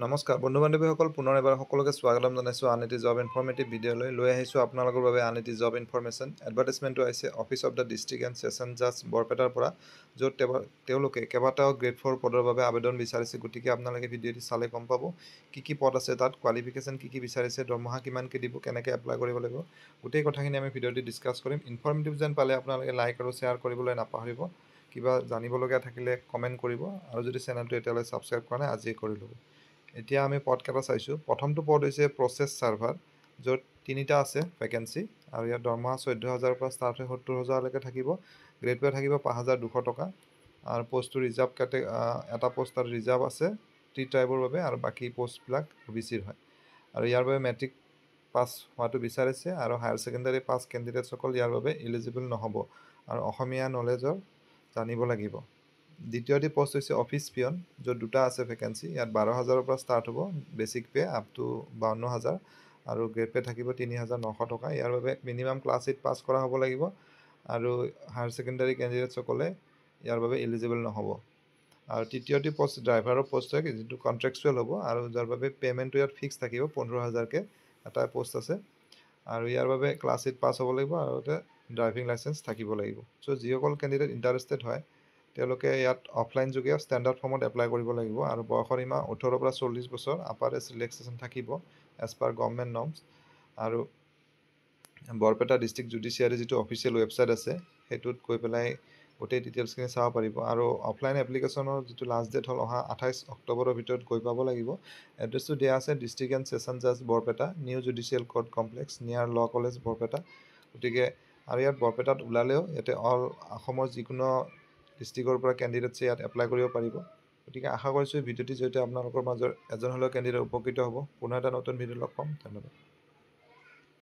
নমস্কাৰ বন্ধু বান্ধৱীসকল, পুনৰ এবাৰ সকলোকে স্বাগতম জনাইছোঁ আন এটি জব ইনফৰ্মেটিভ ভিডিঅ'লৈ। লৈ আহিছোঁ আপোনালোকৰ বাবে আন এটি জব ইনফৰ্মেশ্যন। এডভাৰ্টাইজমেণ্টটো আহিছে office of the district and session জাজ বৰপেটাৰ পৰা, য'ত তেওঁলোকে কেইবাটাও গ্ৰেড 4 পদৰ বাবে আবেদন বিচাৰিছে। গতিকে আপোনালোকে ভিডিঅ'টি চালে গম পাব কি পদ আছে তাত, কোৱালিফিকেশ্যন কি বিচাৰিছে, দৰমহা কিমানকৈ দিব, কেনেকৈ এপ্লাই কৰিব লাগিব, গোটেই কথাখিনি আমি ভিডিঅ'টি ডিছকাছ কৰিম। ইনফৰ্মেটিভ যেন পালে আপোনালোকে লাইক আৰু শ্বেয়াৰ কৰিবলৈ নাপাহৰিব। কিবা জানিবলগীয়া থাকিলে কমেণ্ট কৰিব, আৰু যদি চেনেলটো এতিয়ালৈ ছাবস্ক্ৰাইব কৰা নাই আজিয়ে কৰি ল'ব। এতিয়া আমি পদকেইটা চাইছোঁ। প্ৰথমটো পদ হৈছে প্ৰচেছ ছাৰ্ভাৰ, য'ত 3টা আছে ভেকেঞ্চি, আৰু ইয়াত দৰমহা 14,000ৰ পৰা ষ্টাৰ্ট হৈ 70,000লৈকে থাকিব। গ্ৰেড পে থাকিব 5,200 টকা, আৰু পষ্টটো ৰিজাৰ্ভ এটা পোষ্ট তাত ৰিজাৰ্ভ আছে টি ট্ৰাইবৰ বাবে, আৰু বাকী পষ্টবিলাক OBCৰ হয়। আৰু ইয়াৰ বাবে মেট্ৰিক পাছ হোৱাটো বিচাৰিছে, আৰু হায়াৰ ছেকেণ্ডাৰী পাছ কেণ্ডিডেটসকল ইয়াৰ বাবে ইলিজিবল নহ'ব, আৰু অসমীয়া নলেজৰ জানিব লাগিব। দ্বিতীয়টি পষ্ট হৈছে অফিচ পিয়ন, য'ত 2টা আছে ভেকেঞ্চি। ইয়াত 12,000ৰ পৰা ষ্টাৰ্ট হ'ব, বেচিক পে আপ টু 52,000, আৰু গ্ৰেড পে থাকিব 3,900 টকা। ইয়াৰ বাবে মিনিমাম ক্লাছ 8 পাছ কৰা হ'ব লাগিব, আৰু হায়াৰ ছেকেণ্ডাৰী কেণ্ডিডেটসকলে ইয়াৰ বাবে ইলিজিবল নহ'ব। আৰু তৃতীয়টি পষ্ট ড্ৰাইভাৰৰ পষ্ট হয়, যিটো কণ্ট্ৰেকচুৱেল হ'ব, আৰু যাৰ বাবে পে'মেণ্টটো ইয়াত ফিক্স থাকিব 15,000কৈ এটা পষ্ট আছে। আৰু ইয়াৰ বাবে ক্লাছ 8 পাছ হ'ব লাগিব, আৰু ড্ৰাইভিং লাইচেঞ্চ থাকিব লাগিব। চ' যিসকল কেণ্ডিডেট ইণ্টাৰেষ্টেড হয় তেওঁলোকে ইয়াত অফলাইন যোগে ষ্টেণ্ডাৰ্ড ফৰ্মত এপ্লাই কৰিব লাগিব, আৰু বয়সৰ সীমা 18 পৰা 40 বছৰ। আপাৰ এজ ৰিলেক্সেশ্যন থাকিব এজ পাৰ গভৰ্ণমেণ্ট নৰ্মছ। আৰু বৰপেটা ডিষ্ট্ৰিক্ট জুডিচিয়াৰী যিটো অফিচিয়েল ৱেবছাইট আছে, সেইটোত গৈ পেলাই গোটেই ডিটেইলছখিনি চাব পাৰিব। আৰু অফলাইন এপ্লিকেশ্যনৰ যিটো লাষ্ট ডেট হ'ল অহা 28 অক্টোবৰৰ ভিতৰত গৈ পাব লাগিব। এড্ৰেছটো দিয়া আছে ডিষ্ট্ৰিক্ট এণ্ড ছেছন জাজ Barpeta, new judicial court complex নিয়াৰ ল কলেজ বৰপেটা। গতিকে আৰু ইয়াত বৰপেটাত ওলালেও ইয়াতে অল অসমৰ যিকোনো ডিষ্ট্ৰিক্টৰ পৰা কেণ্ডিডেটছে ইয়াত এপ্লাই কৰিব পাৰিব। গতিকে আশা কৰিছোঁ ভিডিঅ'টিৰ জৰিয়তে আপোনালোকৰ মাজৰ এজন হ'লেও কেণ্ডিডেট উপকৃত হ'ব। পুনৰ এটা নতুন ভিডিঅ' লগ পাম। ধন্যবাদ।